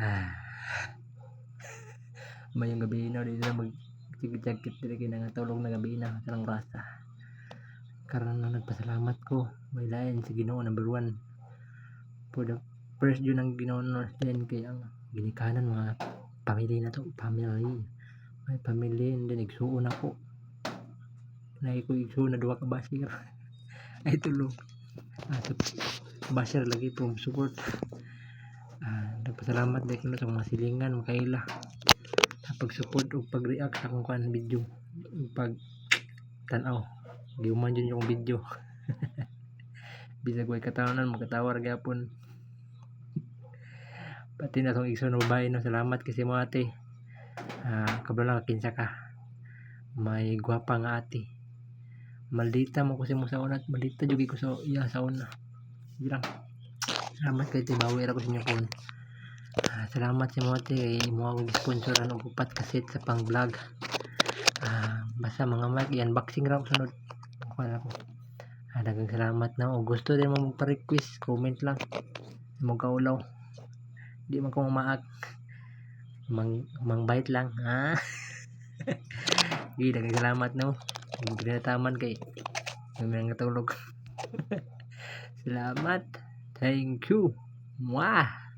Ah, mayong gabi na dito na magsigit-sagkit dili kay nangatulog na gabi na sa rasa. Karon na nagpasalamat ko. May lain sa Ginoo number 1. For the first yun ang Ginoo din kay ang ginikanan mga family na to, family. May family and then igsuon ako. Nay ko igsuon na duha ka basir. Ay tulog. Basir lagi from support. Nagpasalamat din ko sa mga silingan makaila sa pag-support o pag-react sa akong kan video, pag tanaw giuman dyan yung video. Bisag way katawanan magkatawar gyapon. Pati na tong igsoon na babae no, salamat kasi mo ate. Kabalo lang kinsa ka, may gwapa nga ate. Maldita mo kasi mo sa una, maldita jud ko sa iya sa una. Bilang salamat kay tibawi ra ko sa inyo kon. Salamat sa mo ate, mo akong sponsoran og upat kaset sa pang vlog. Basta mga mic i-unboxing ra ko sunod. Kuha ko. Daghang salamat na. O gusto din mo magpa-request, comment lang. Mo kaulaw. Di man ko maak. Mangbait lang. Daghang salamat no. Ginataman kay may natulog. Salamat. Thank you. Mwah.